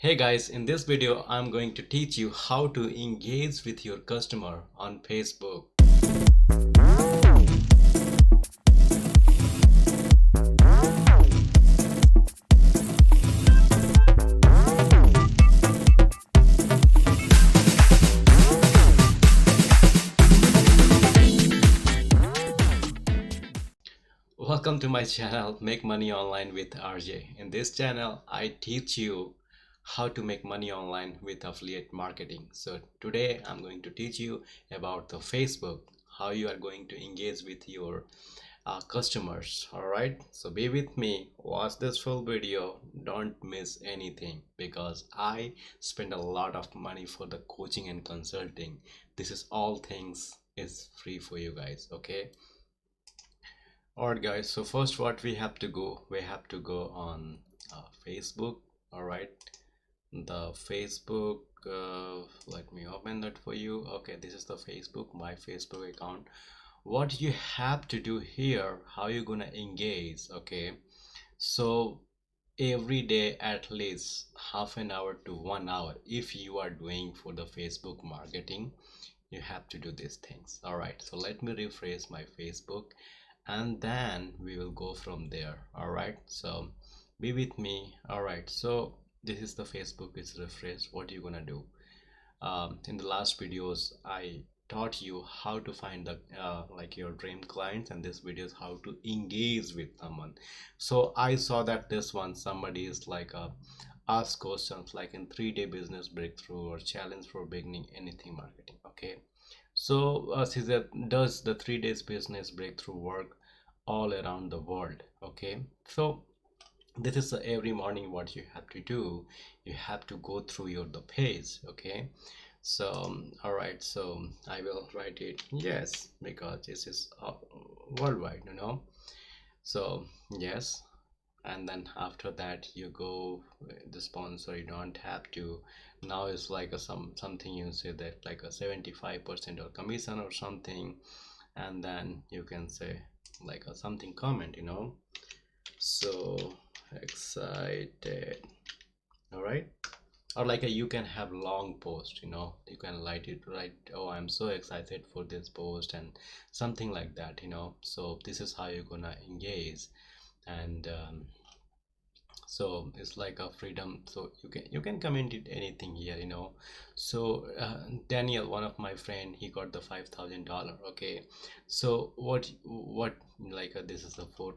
Hey guys, in this video I'm going to teach you how to engage with your customer on Facebook. Welcome to my channel Make Money Online with RJ. In this channel I teach you how to make money online with affiliate marketing. So today I'm going to teach you about the Facebook, how you are going to engage with your customers. All right, so be with me, watch this full video, don't miss anything, because I spend a lot of money for the coaching and consulting. This is all things is free for you guys. Okay, all right guys, so first what we have to go on Facebook. All right, the Facebook, let me open that for you. Okay, this is the Facebook, my Facebook account. What you have to do here, how you gonna engage. Okay, so every day at least half an hour to 1 hour, if you are doing for the Facebook marketing, you have to do these things. All right, so let me rephrase my Facebook and then we will go from there. All right, so be with me. All right, so this is the Facebook. It's refresh. What are you gonna do? In the last videos I taught you how to find the like your dream clients, and this video is how to engage with someone. So I saw that this one, somebody is like ask questions like in 3-day business breakthrough or challenge for beginning anything marketing. Okay, so she said, does the 3 days business breakthrough work all around the world? Okay, so this is every morning what you have to do. You have to go through your the page. Okay, so all right, so I will write it yes, because this is worldwide, so yes. And then after that you go the sponsor. You don't have to, now it's like a something you say that like a 75% or commission or something, and then you can say like a something comment, so excited. All right, or like a, you can have long post, you can light it right. Oh, I'm so excited for this post and something like that, so this is how you're gonna engage. And so it's like a freedom, so you can comment it anything here, so Daniel, one of my friend, he got the $5,000. Okay, so what like this is the four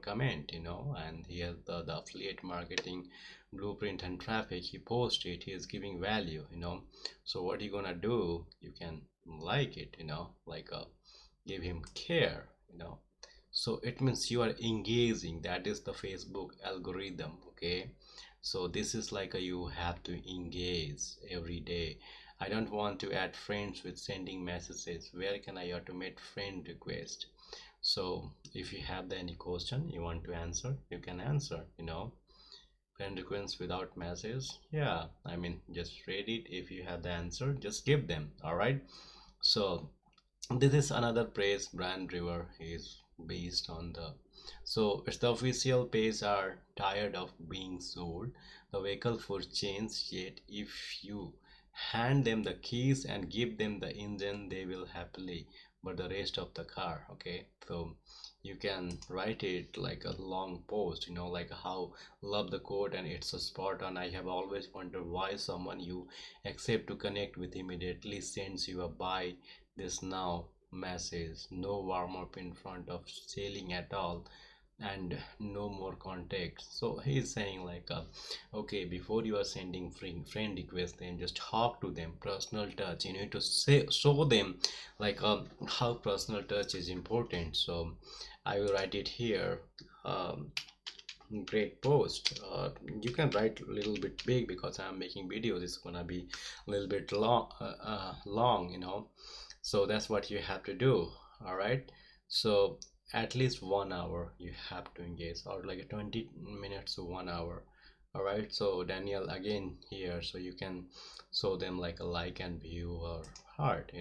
comment, and he has the affiliate marketing blueprint and traffic. He posted it, he is giving value, so what you gonna do, you can like it, like give him care, so it means you are engaging. That is the Facebook algorithm. Okay, so this is like a, you have to engage every day. I don't want to add friends with sending messages. Where can I automate friend request? So if you have any question you want to answer, you can answer, friend requests without message. Yeah, I mean, just read it. If you have the answer, just give them. All right, so this is another praise brand river is based on the, so it's the official page are tired of being sold the vehicle for change, yet if you hand them the keys and give them the engine, they will happily, but the rest of the car. Okay, so you can write it like a long post, like how love the quote, and it's a spot on. I have always wondered why someone you accept to connect with immediately sends you a buy this now message. No warm up in front of selling at all, and no more context. So he's saying like okay, before you are sending friend request, then just talk to them, personal touch. You need to say, show them like how personal touch is important. So I will write it here. um, Great post. You can write a little bit big because I'm making videos, it's gonna be a little bit long, so that's what you have to do. All right, so at least 1 hour you have to engage, or like 20 minutes to 1 hour. All right, so Daniel again here, so you can show them like a like and view or heart.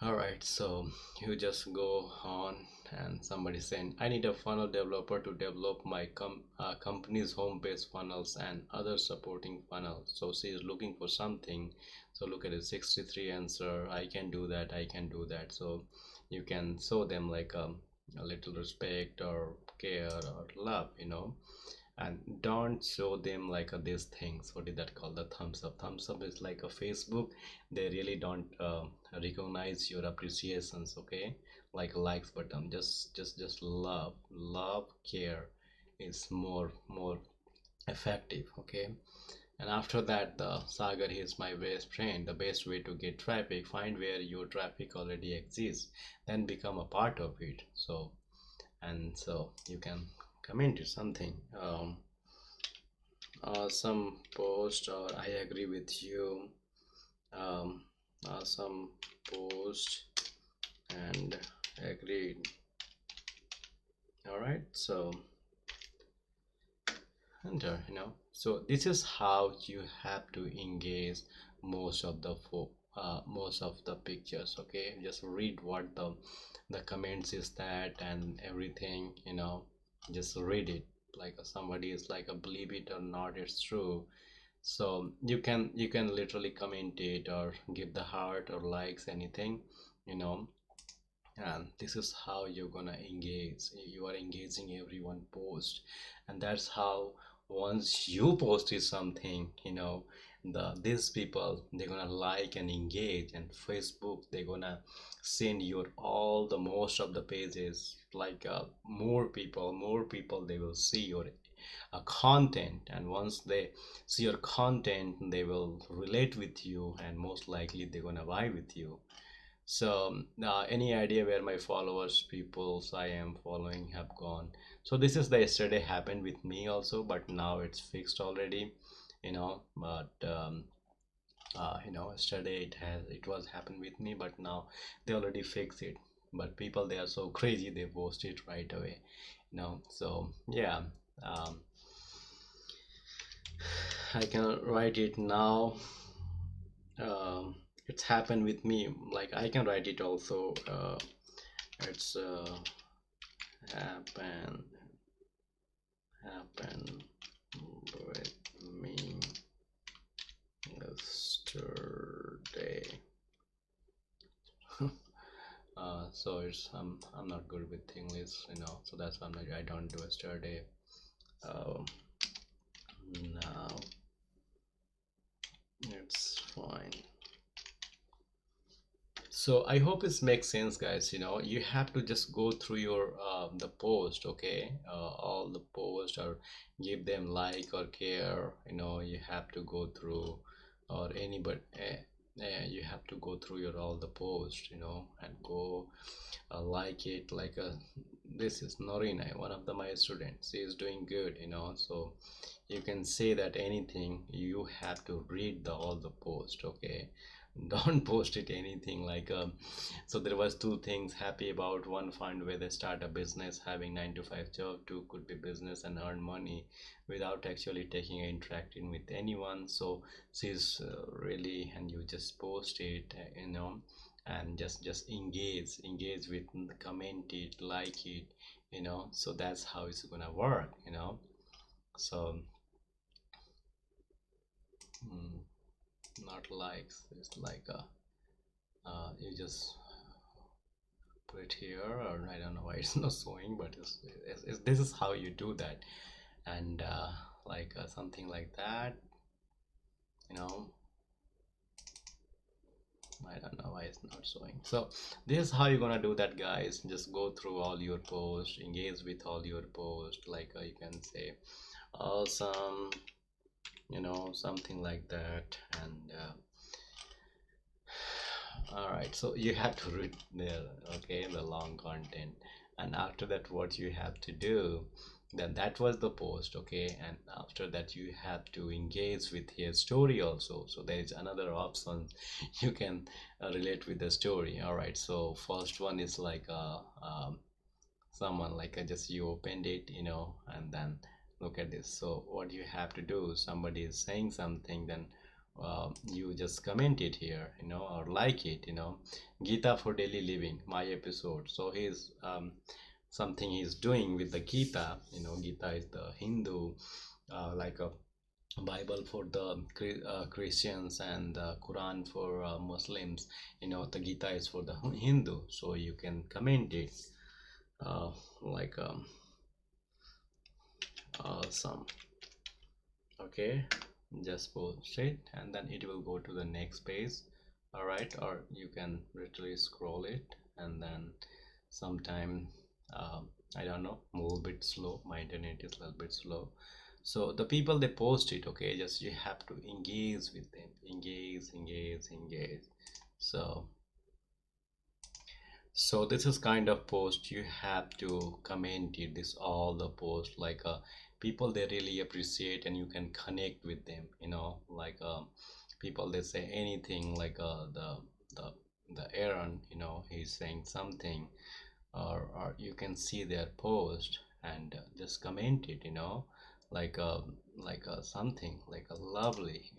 All right, so you just go on And somebody saying, I need a funnel developer to develop my company's homepage funnels and other supporting funnels. So she is looking for something. So look at it, 63 answer. I can do that, I can do that. So you can show them like a little respect or care or love, and don't show them like these things. What is that called? The thumbs up. Thumbs up is like a Facebook. They really don't recognize your appreciations. Okay, like likes button. Just love, care is more effective. Okay. And after that, the Sagar is my best friend. The best way to get traffic, find where your traffic already exists, then become a part of it. So, and so you can comment it something. Some post, or I agree with you. Um, some post and agreed. All right. So, and so this is how you have to engage most of the most of the pictures. Okay, just read what the comments is that and everything. Just read it. Like somebody is like a believe it or not, it's true. So you can literally comment it or give the heart or likes anything, you know and this is how you're gonna engage. You are engaging everyone post, and that's how once you posted something, these people, they're gonna like and engage, and Facebook, they're gonna send your all the most of the pages, like more people they will see your content, and once they see your content, they will relate with you, and most likely they're gonna buy with you. So any idea where my followers, peoples I am following, have gone? So this is the yesterday happened with me also, but now it's fixed already. But yesterday it was happened with me, but now they already fixed it. But people, they are so crazy, they post it right away. So yeah. um, I can write it now. um, it's happened with me, like I can write it also. It's happen happen with me yesterday. So it's I'm not good with English, so that's why I don't do yesterday. um, Now it's fine. So I hope it makes sense, guys. You have to just go through your the post. Okay, all the post, or give them like or care. You have to go through, or anybody. You have to go through your all the post, and go like it. Like this is Norina, one of my students. She is doing good, so you can say that anything. You have to read the all the post. Okay, don't post it anything like so there was two things happy about. One fund where they start a business having 9 to 5 job. Two could be business and earn money without actually taking interacting with anyone. So she's really, and you just post it, and just engage with, comment it, like it, so that's how it's gonna work. So mm, not likes, it's like you just put it here, or I don't know why it's not showing, but this is how you do that. And like something like that, you know I don't know why it's not showing. So this is how you're gonna do that, guys. Just go through all your posts, engage with all your posts, like you can say awesome, something like that. And all right, so you have to read the, okay, the long content. And after that, what you have to do, then that was the post. Okay, and after that you have to engage with his story also. So there is another option. You can relate with the story. All right, so first one is like someone like just you opened it, and then look at this. So what you have to do, somebody is saying something, then you just comment it here, or like it, Gita for daily living, my episode. So he's something he's doing with the Gita. Gita is the Hindu, like a Bible for the Christians, and the Quran for Muslims. The Gita is for the Hindu. So you can comment it, uh, like some, okay, just post it and then it will go to the next page. All right, or you can literally scroll it, and then sometime, I don't know, a little bit slow, my internet is a little bit slow. So the people they post it, okay, just you have to engage with them, engage. So this is kind of post you have to comment it, this all the post, like people they really appreciate and you can connect with them, like people they say anything, like the Aaron, he's saying something, or you can see their post and just comment it, like something like a lovely,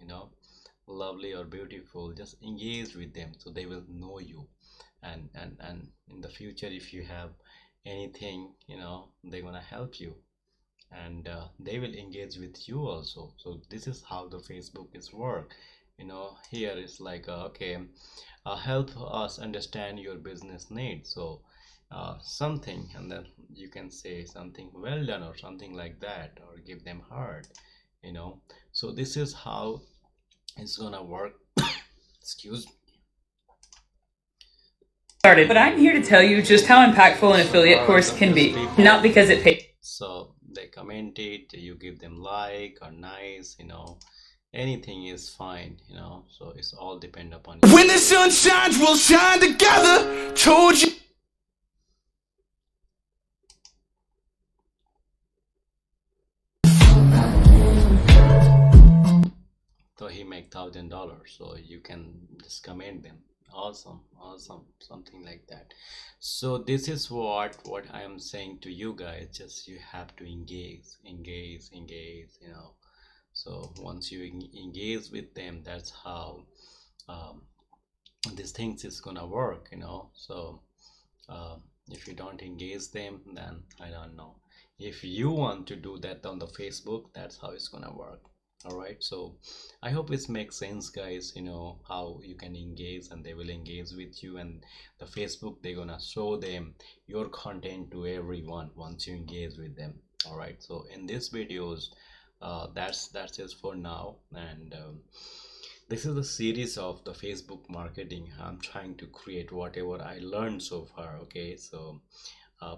lovely or beautiful, just engage with them so they will know you. And in the future, if you have anything, they're gonna help you, and they will engage with you also. So this is how the Facebook is work. Here it's like okay, help us understand your business needs. So something, and then you can say something well done or something like that, or give them heart. So this is how it's gonna work. Excuse. Started, but I'm here to tell you just how impactful an affiliate course can be, not because it pays. So they comment it, you give them like or nice, anything is fine, so it's all depend upon you. When the sun shines, we'll shine together. Told you. So he make $1,000, so you can just comment them. Awesome, awesome, something like that. So this is what I am saying to you guys. Just you have to engage. So once you engage with them, that's how um, these things is gonna work. So if you don't engage them, then I don't know. If you want to do that on the Facebook, that's how it's gonna work. All right, so I hope it makes sense, guys. How you can engage and they will engage with you, and the Facebook they're gonna show them your content to everyone once you engage with them. All right, so in this videos, that's it for now. And this is a series of the Facebook marketing. I'm trying to create whatever I learned so far. Okay, so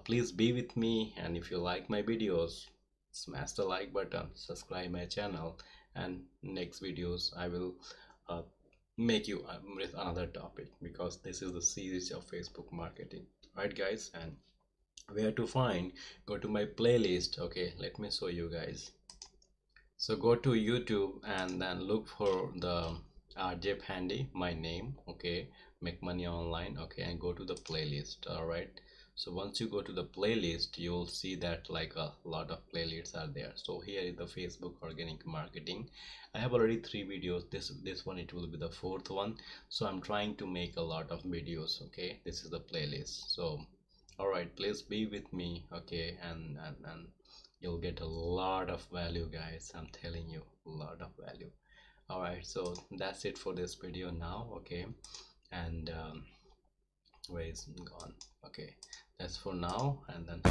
please be with me, and if you like my videos, smash the like button, subscribe my channel, and next videos I will uh, make you with another topic, because this is the series of Facebook marketing. Right, guys? And where to find, go to my playlist. Okay, let me show you guys. So go to YouTube and then look for the RJ Handy, my name. Okay, make money online. Okay, and go to the playlist. All right, so once you go to the playlist, you'll see that like a lot of playlists are there. So here is the Facebook organic marketing. I have already 3 videos. This one, it will be the fourth one. So I'm trying to make a lot of videos. Okay, this is the playlist. So all right, please be with me. Okay, and you'll get a lot of value, guys. I'm telling you, a lot of value. All right, so that's it for this video now. Okay, and where is it gone? Okay, that's for now, and then